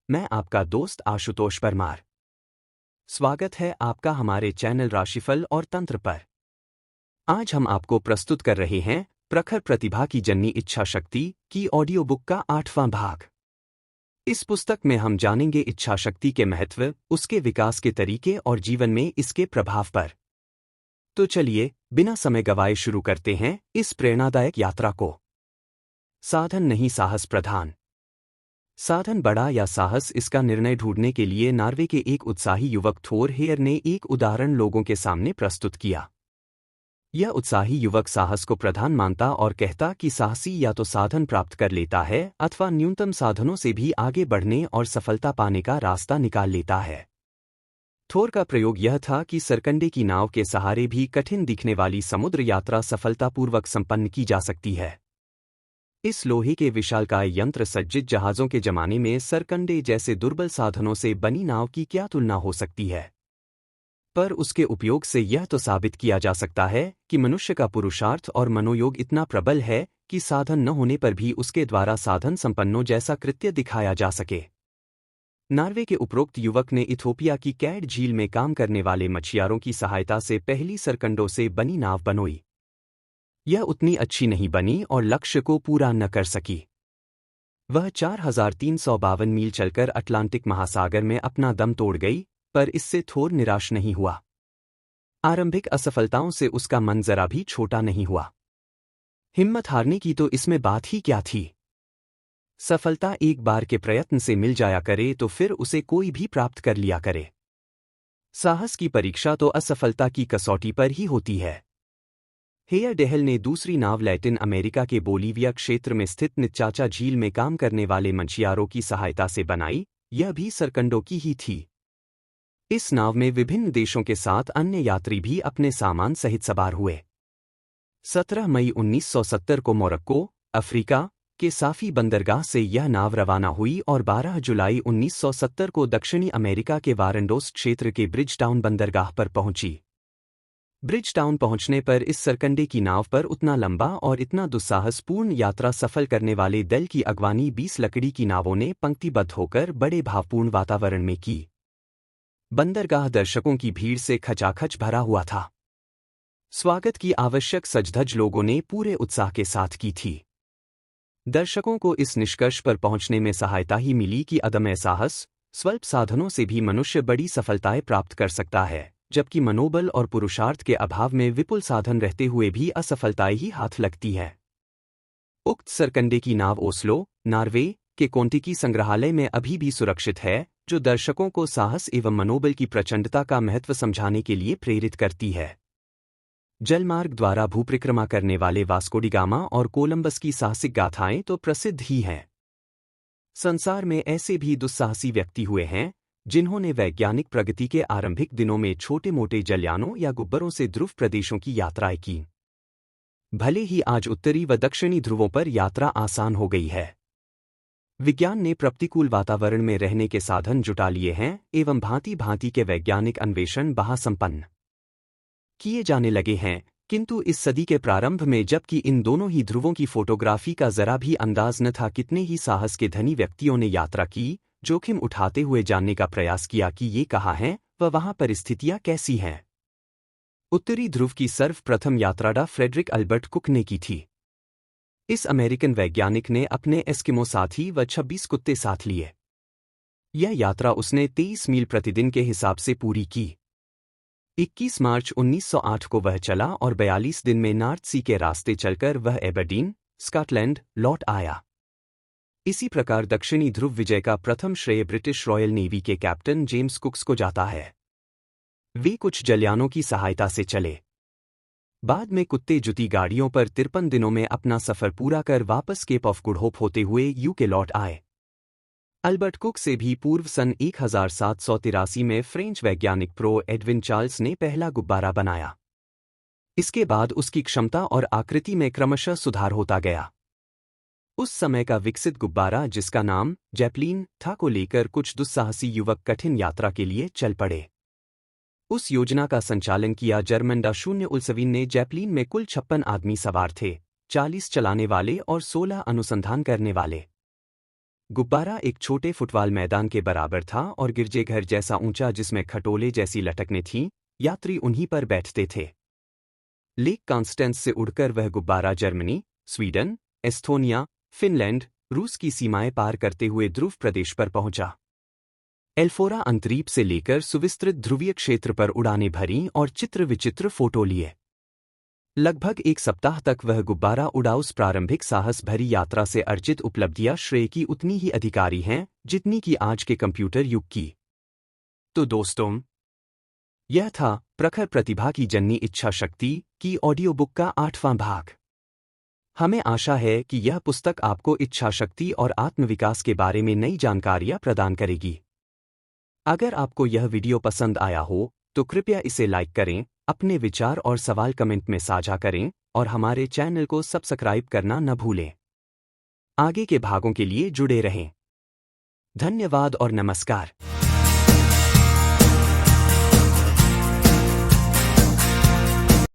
मैं आपका दोस्त आशुतोष परमार। स्वागत है आपका हमारे चैनल राशिफल और तंत्र पर। आज हम आपको प्रस्तुत कर रहे हैं प्रखर प्रतिभा की जननी इच्छा शक्ति की ऑडियो बुक का 8वां भाग। इस पुस्तक में हम जानेंगे इच्छा शक्ति के महत्व, उसके विकास के तरीके और जीवन में इसके प्रभाव पर। तो चलिए बिना समय गवाए शुरू करते हैं इस प्रेरणादायक यात्रा को। साधन नहीं साहस प्रधान। साधन बड़ा या साहस, इसका निर्णय ढूंढने के लिए नॉर्वे के एक उत्साही युवक थोर हेयर ने एक उदाहरण लोगों के सामने प्रस्तुत किया। यह उत्साही युवक साहस को प्रधान मानता और कहता कि साहसी या तो साधन प्राप्त कर लेता है अथवा न्यूनतम साधनों से भी आगे बढ़ने और सफलता पाने का रास्ता निकाल लेता है। थोर का प्रयोग यह था कि सरकंडे की नाव के सहारे भी कठिन दिखने वाली समुद्र यात्रा सफलतापूर्वक संपन्न की जा सकती है। इस लोहे के विशालकाय यंत्र सज्जित जहाजों के जमाने में सरकंडे जैसे दुर्बल साधनों से बनी नाव की क्या तुलना हो सकती है। पर उसके उपयोग से यह तो साबित किया जा सकता है कि मनुष्य का पुरुषार्थ और मनोयोग इतना प्रबल है कि साधन न होने पर भी उसके द्वारा साधन संपन्नों जैसा कृत्य दिखाया जा सके। नॉर्वे के उपरोक्त युवक ने इथोपिया की कैड झील में काम करने वाले मछुआरों की सहायता से पहली सरकंडों से बनी नाव बनवाई। यह उतनी अच्छी नहीं बनी और लक्ष्य को पूरा न कर सकी। वह 4352 मील चलकर अटलांटिक महासागर में अपना दम तोड़ गई, पर इससे थोर निराश नहीं हुआ। आरंभिक असफलताओं से उसका मन जरा भी छोटा नहीं हुआ। हिम्मत हारने की तो इसमें बात ही क्या थी। सफलता एक बार के प्रयत्न से मिल जाया करे तो फिर उसे कोई भी प्राप्त कर लिया करे। साहस की परीक्षा तो असफलता की कसौटी पर ही होती है। हेयर डेहल ने दूसरी नाव लैटिन अमेरिका के बोलीविया क्षेत्र में स्थित निचाचा झील में काम करने वाले मछुआरों की सहायता से बनाई। यह भी सरकंडों की ही थी। इस नाव में विभिन्न देशों के साथ अन्य यात्री भी अपने सामान सहित सवार हुए। 17 मई 1970 को मोरक्को, अफ्रीका के साफी बंदरगाह से यह नाव रवाना हुई और 12 जुलाई 1970 को दक्षिणी अमेरिका के वारंडोस क्षेत्र के ब्रिजटाउन बंदरगाह पर पहुंची। ब्रिजटाउन पहुंचने पर इस सरकंडे की नाव पर उतना लंबा और इतना दुस्साहसपूर्ण यात्रा सफल करने वाले दल की अगवानी 20 लकड़ी की नावों ने पंक्तिबद्ध होकर बड़े भावपूर्ण वातावरण में की। बंदरगाह दर्शकों की भीड़ से खचाखच भरा हुआ था। स्वागत की आवश्यक सजधज लोगों ने पूरे उत्साह के साथ की थी। दर्शकों को इस निष्कर्ष पर पहुंचने में सहायता ही मिली कि अदम्य साहस, स्वल्प साधनों से भी मनुष्य बड़ी सफलताएं प्राप्त कर सकता है, जबकि मनोबल और पुरुषार्थ के अभाव में विपुल साधन रहते हुए भी असफलताएं ही हाथ लगती है। उक्त सरकंडे की नाव ओस्लो, नॉर्वे के कोंटिकी संग्रहालय में अभी भी सुरक्षित है, जो दर्शकों को साहस एवं मनोबल की प्रचंडता का महत्व समझाने के लिए प्रेरित करती है। जलमार्ग द्वारा भूपरिक्रमा करने वाले वास्को डी गामा और कोलंबस की साहसिक गाथाएं तो प्रसिद्ध ही हैं। संसार में ऐसे भी दुस्साहसी व्यक्ति हुए हैं जिन्होंने वैज्ञानिक प्रगति के आरंभिक दिनों में छोटे मोटे जलयानों या गुब्बरों से ध्रुव प्रदेशों की यात्राएं की। भले ही आज उत्तरी व दक्षिणी ध्रुवों पर यात्रा आसान हो गई है। विज्ञान ने प्रतिकूल वातावरण में रहने के साधन जुटा लिए हैं एवं भांति भांति के वैज्ञानिक अन्वेषण संपन्न किए जाने लगे हैं, किंतु इस सदी के प्रारंभ में जबकि इन दोनों ही ध्रुवों की फोटोग्राफी का जरा भी अंदाज न था, कितने ही साहस के धनी व्यक्तियों ने यात्रा की, जोखिम उठाते हुए जानने का प्रयास किया कि ये कहाँ हैं व वहाँ परिस्थितियाँ कैसी हैं। उत्तरी ध्रुव की सर्वप्रथम यात्रा डा फ्रेडरिक अल्बर्ट कुक ने की थी। इस अमेरिकन वैज्ञानिक ने अपने एस्किमो साथी व 26 कुत्ते साथ लिए। यह यात्रा उसने 23 मील प्रतिदिन के हिसाब से पूरी की। 21 मार्च 1908 को वह चला और 42 दिन में नॉर्थ सी के रास्ते चलकर वह एबरडीन, स्कॉटलैंड लौट आया। इसी प्रकार दक्षिणी ध्रुव विजय का प्रथम श्रेय ब्रिटिश रॉयल नेवी के कैप्टन जेम्स कुक्स को जाता है। वे कुछ जलयानों की सहायता से चले। बाद में कुत्ते जुती गाड़ियों पर 53 दिनों में अपना सफर पूरा कर वापस केप ऑफ गुड होप होते हुए यूके लौट आए। अल्बर्ट कुक से भी पूर्व सन 1783 में फ्रेंच वैज्ञानिक प्रो एडविन चार्ल्स ने पहला गुब्बारा बनाया। इसके बाद उसकी क्षमता और आकृति में क्रमशः सुधार होता गया। उस समय का विकसित गुब्बारा, जिसका नाम जैपलिन था, को लेकर कुछ दुस्साहसी युवक कठिन यात्रा के लिए चल पड़े। उस योजना का संचालन किया जर्मन डा शून्य उल्सवीन ने। जैपलिन में कुल 56 आदमी सवार थे, 40 चलाने वाले और 16 अनुसंधान करने वाले। गुब्बारा एक छोटे फुटबॉल मैदान के बराबर था और गिरजाघर जैसा ऊंचा जिसमें खटोले जैसी लटकनें थीं। यात्री उन्हीं पर बैठते थे। लेक कॉन्स्टेंस से उड़कर वह गुब्बारा जर्मनी, स्वीडन, एस्थोनिया, फिनलैंड, रूस की सीमाएं पार करते हुए ध्रुव प्रदेश पर पहुंचा। एल्फोरा अंतरीप से लेकर सुविस्तृत ध्रुवीय क्षेत्र पर उड़ानें भरीं और चित्र विचित्र फोटो लिए। लगभग एक सप्ताह तक वह गुब्बारा उड़ा। उस प्रारंभिक साहस भरी यात्रा से अर्जित उपलब्धियां श्रेय की उतनी ही अधिकारी हैं जितनी कि आज के कंप्यूटर युग की। तो दोस्तों, यह था प्रखर प्रतिभा की जननी इच्छा शक्ति की ऑडियो बुक का 8वां भाग। हमें आशा है कि यह पुस्तक आपको इच्छा शक्ति और आत्मविकास के बारे में नई जानकारियां प्रदान करेगी। अगर आपको यह वीडियो पसंद आया हो तो कृपया इसे लाइक करें, अपने विचार और सवाल कमेंट में साझा करें और हमारे चैनल को सब्सक्राइब करना न भूलें। आगे के भागों के लिए जुड़े रहें। धन्यवाद और नमस्कार।